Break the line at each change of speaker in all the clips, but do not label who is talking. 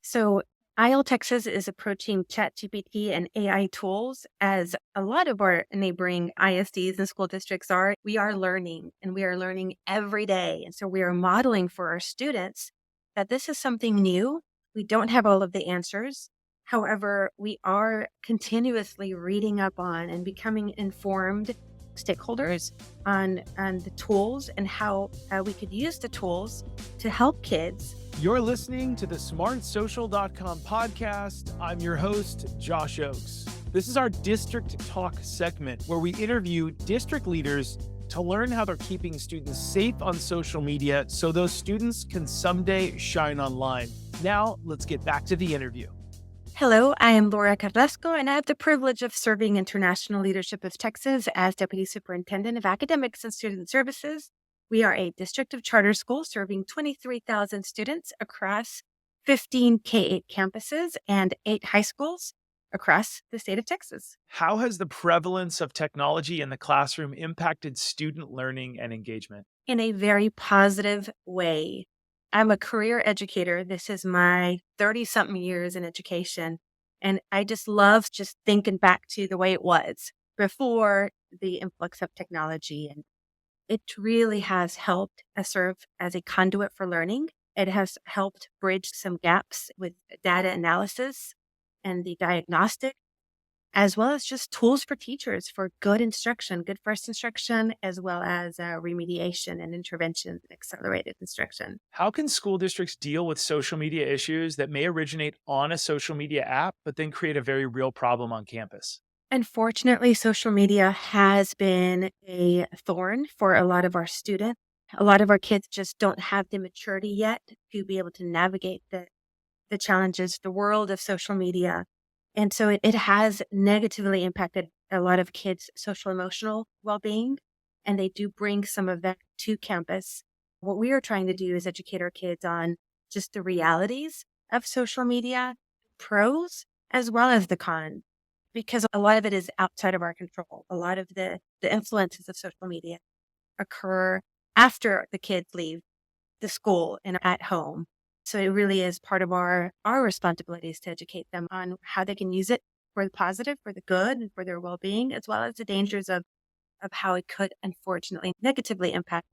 So, IL Texas is approaching ChatGPT and AI tools as a lot of our neighboring ISDs and school districts are. We are learning and we are learning every day. And so we are modeling for our students that this is something new. We don't have all of the answers. However, we are continuously reading up on and becoming informed stakeholders on the tools and how we could use the tools to help kids.
You're listening to the smartsocial.com podcast. I'm your host, Josh Ochs. This is our District Talk segment where we interview district leaders to learn how they're keeping students safe on social media so those students can someday shine online. Now, let's get back to the interview.
Hello, I am Laura Carrasco, and I have the privilege of serving International Leadership of Texas as Deputy Superintendent of Academics and Student Services. We are a district of charter schools serving 23,000 students across 15 K-8 campuses and 8 high schools across the state of Texas.
How has the prevalence of technology in the classroom impacted student learning and engagement?
In a very positive way. I'm a career educator. This is my 30-something years in education. And I just love just thinking back to the way it was before the influx of technology. And it really has helped us serve as a conduit for learning. It has helped bridge some gaps with data analysis and the diagnostic, as well as just tools for teachers for good instruction, good first instruction, as well as remediation and intervention and accelerated instruction.
How can school districts deal with social media issues that may originate on a social media app, but then create a very real problem on campus?
Unfortunately, social media has been a thorn for a lot of our students. A lot of our kids just don't have the maturity yet to be able to navigate the challenges, the world of social media. And so it has negatively impacted a lot of kids' social emotional well-being, and they do bring some of that to campus. What we are trying to do is educate our kids on just the realities of social media, pros as well as the cons, because a lot of it is outside of our control. A lot of the influences of social media occur after the kids leave the school and at home. So it really is part of our responsibilities to educate them on how they can use it for the positive, for the good, and for their well-being, as well as the dangers of how it could unfortunately negatively impact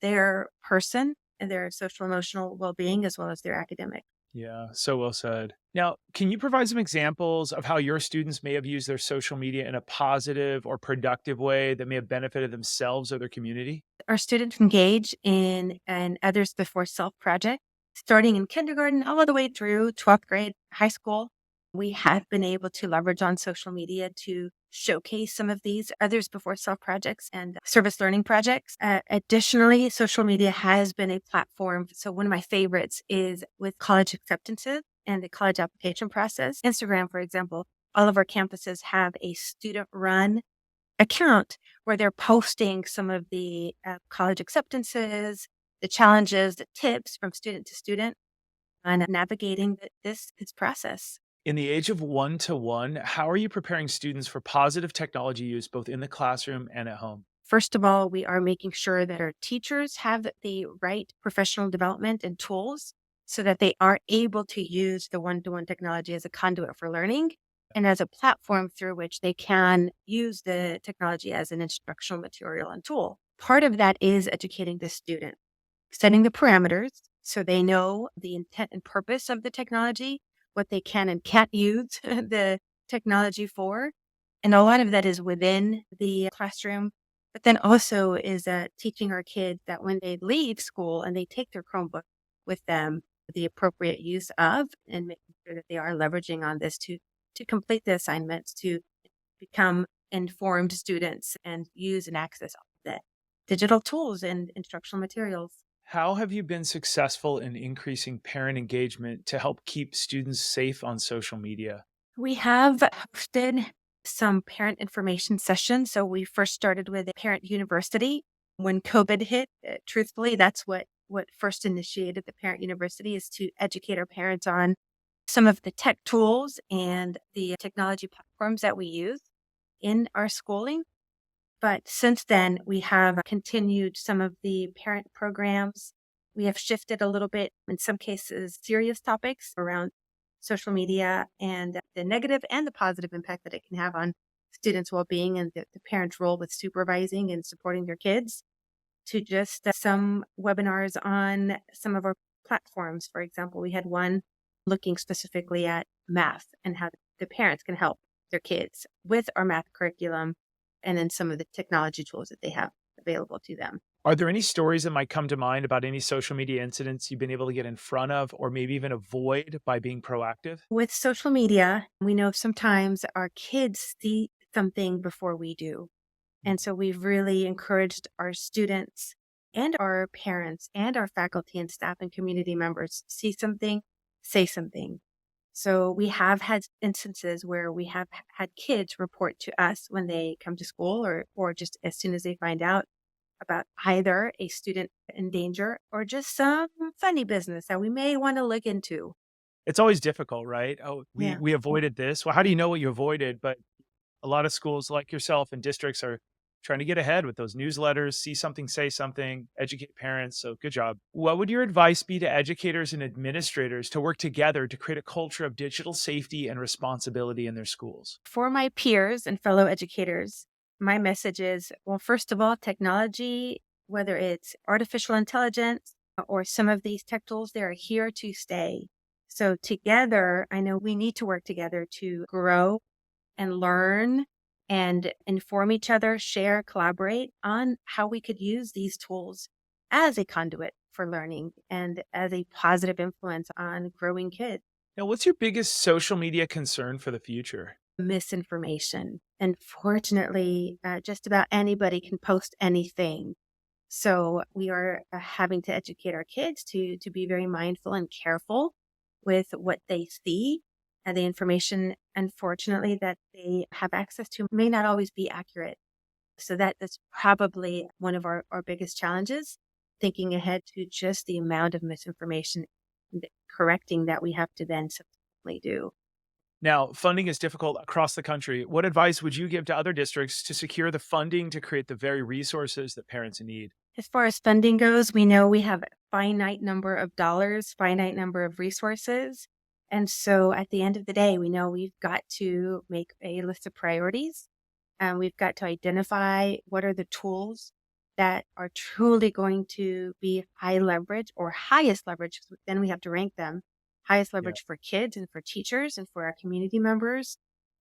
their person and their social emotional well-being, as well as their academic.
Yeah, so well said. Now, can you provide some examples of how your students may have used their social media in a positive or productive way that may have benefited themselves or their community?
Our students engage in an Others Before Self project, starting in kindergarten all the way through 12th grade, high school. We have been able to leverage on social media to showcase some of these Others Before Self projects and service learning projects. Additionally, social media has been a platform. So one of my favorites is with college acceptances and the college application process. Instagram, for example, all of our campuses have a student run account where they're posting some of the college acceptances, the challenges, the tips from student to student on navigating this process.
In the age of one-to-one, how are you preparing students for positive technology use both in the classroom and at home?
First of all, we are making sure that our teachers have the right professional development and tools so that they are able to use the one-to-one technology as a conduit for learning and as a platform through which they can use the technology as an instructional material and tool. Part of that is educating the student, setting the parameters so they know the intent and purpose of the technology, what they can and can't use the technology for. And a lot of that is within the classroom, but then also is teaching our kids that when they leave school and they take their Chromebook with them, the appropriate use of and making sure that they are leveraging on this to complete the assignments, to become informed students and use and access all of the digital tools and instructional materials.
How have you been successful in increasing parent engagement to help keep students safe on social media?
We have hosted some parent information sessions. So we first started with a parent university when COVID hit. Truthfully, that's what first initiated the parent university, is to educate our parents on some of the tech tools and the technology platforms that we use in our schooling. But since then, we have continued some of the parent programs. We have shifted a little bit, in some cases, serious topics around social media and the negative and the positive impact that it can have on students' well-being and the parents' role with supervising and supporting their kids, to just some webinars on some of our platforms. For example, we had one looking specifically at math and how the parents can help their kids with our math curriculum and then some of the technology tools that they have available to them.
Are there any stories that might come to mind about any social media incidents you've been able to get in front of or maybe even avoid by being proactive?
With social media, we know sometimes our kids see something before we do. And so we've really encouraged our students and our parents and our faculty and staff and community members see something, say something. So we have had instances where we have had kids report to us when they come to school or just as soon as they find out about either a student in danger or just some funny business that we may want to look into.
It's always difficult, right? Oh, we
Yeah.
we avoided this. Well, how do you know what you avoided? But a lot of schools like yourself and districts are trying to get ahead with those newsletters, see something, say something, educate parents. So good job. What would your advice be to educators and administrators to work together to create a culture of digital safety and responsibility in their schools?
For my peers and fellow educators, my message is, well, first of all, technology, whether it's artificial intelligence or some of these tech tools, they are here to stay. So together, I know we need to work together to grow and learn and inform each other, share, collaborate on how we could use these tools as a conduit for learning and as a positive influence on growing kids.
Now, what's your biggest social media concern for the future?
Misinformation. And fortunately, just about anybody can post anything. So we are having to educate our kids to be very mindful and careful with what they see. And the information, unfortunately, that they have access to may not always be accurate. So that's probably one of our biggest challenges, thinking ahead to just the amount of misinformation and correcting that we have to then subsequently do.
Now, funding is difficult across the country. What advice would you give to other districts to secure the funding to create the very resources that parents need?
As far as funding goes, we know we have a finite number of dollars, finite number of resources. And so at the end of the day, we know we've got to make a list of priorities and we've got to identify what are the tools that are truly going to be high leverage or highest leverage. 'Cause then we have to rank them highest
Yeah.
leverage for kids and for teachers and for our community members.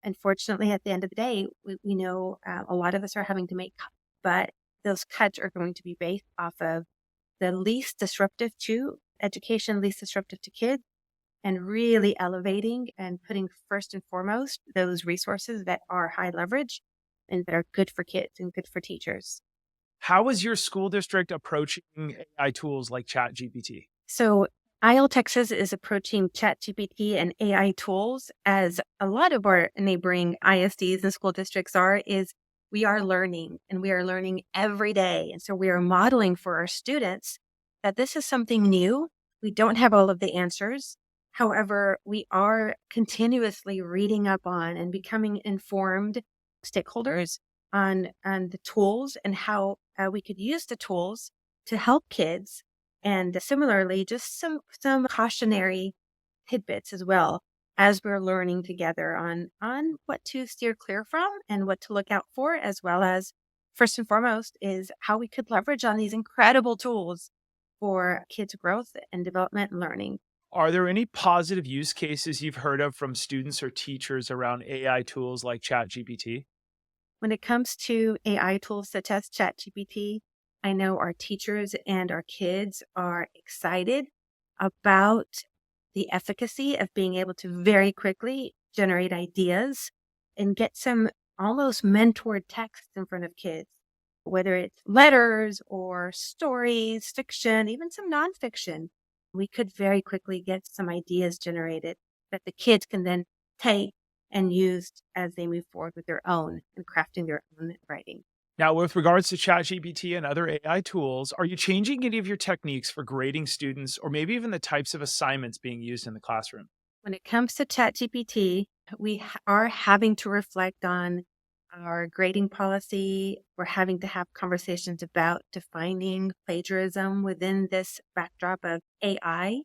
Unfortunately, at the end of the day, we know a lot of us are having to make cuts, but those cuts are going to be based off of the least disruptive to education, least disruptive to kids, and really elevating and putting first and foremost those resources that are high leverage and that are good for kids and good for teachers.
How is your school district approaching AI tools like ChatGPT?
So IL Texas is approaching ChatGPT and AI tools as a lot of our neighboring ISDs and school districts are, is we are learning and we are learning every day. And so we are modeling for our students that this is something new. We don't have all of the answers. However, we are continuously reading up on and becoming informed stakeholders on the tools and how we could use the tools to help kids and similarly, just some cautionary tidbits as well as we're learning together on what to steer clear from and what to look out for, as well as first and foremost is how we could leverage on these incredible tools for kids' growth and development and learning.
Are there any positive use cases you've heard of from students or teachers around AI tools like ChatGPT?
When it comes to AI tools such as ChatGPT, I know our teachers and our kids are excited about the efficacy of being able to very quickly generate ideas and get some almost mentored text in front of kids, whether it's letters or stories, fiction, even some nonfiction. We could very quickly get some ideas generated that the kids can then take and use as they move forward with their own and crafting their own writing.
Now, with regards to ChatGPT and other AI tools, are you changing any of your techniques for grading students or maybe even the types of assignments being used in the classroom?
When it comes to ChatGPT, we are having to reflect on our grading policy. We're having to have conversations about defining plagiarism within this backdrop of AI.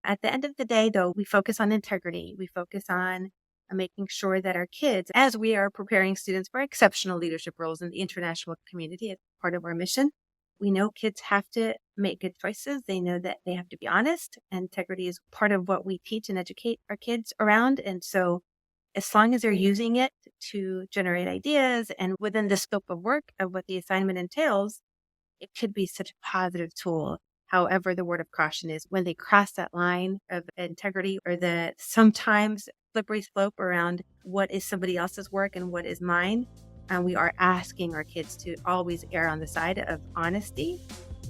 At the end of the day, though, we focus on integrity. We focus on making sure that our kids, as we are preparing students for exceptional leadership roles in the international community as part of our mission, we know kids have to make good choices. They know that they have to be honest. Integrity is part of what we teach and educate our kids around. And so, as long as they're using it to generate ideas and within the scope of work of what the assignment entails, it could be such a positive tool. However, the word of caution is when they cross that line of integrity or the sometimes slippery slope around what is somebody else's work and what is mine. And we are asking our kids to always err on the side of honesty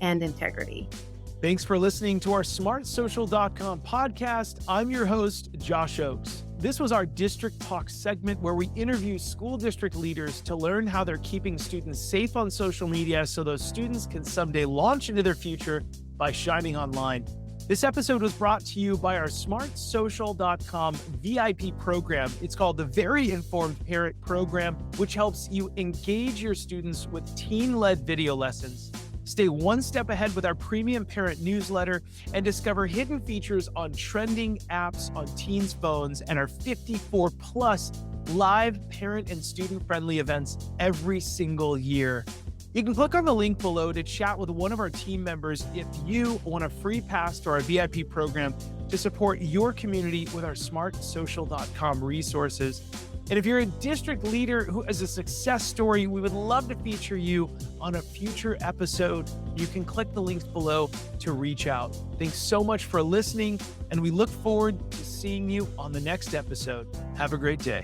and integrity.
Thanks for listening to our smartsocial.com podcast. I'm your host, Josh Ochs. This was our District Talk segment where we interview school district leaders to learn how they're keeping students safe on social media so those students can someday launch into their future by shining online. This episode was brought to you by our smartsocial.com VIP program. It's called the Very Informed Parent Program, which helps you engage your students with teen-led video lessons. Stay one step ahead with our premium parent newsletter and discover hidden features on trending apps on teens' phones and our 54 plus live parent and student friendly events every single year. You can click on the link below to chat with one of our team members if you want a free pass to our VIP program to support your community with our smartsocial.com resources. And if you're a district leader who has a success story, we would love to feature you on a future episode. You can click the links below to reach out. Thanks so much for listening, and we look forward to seeing you on the next episode. Have a great day.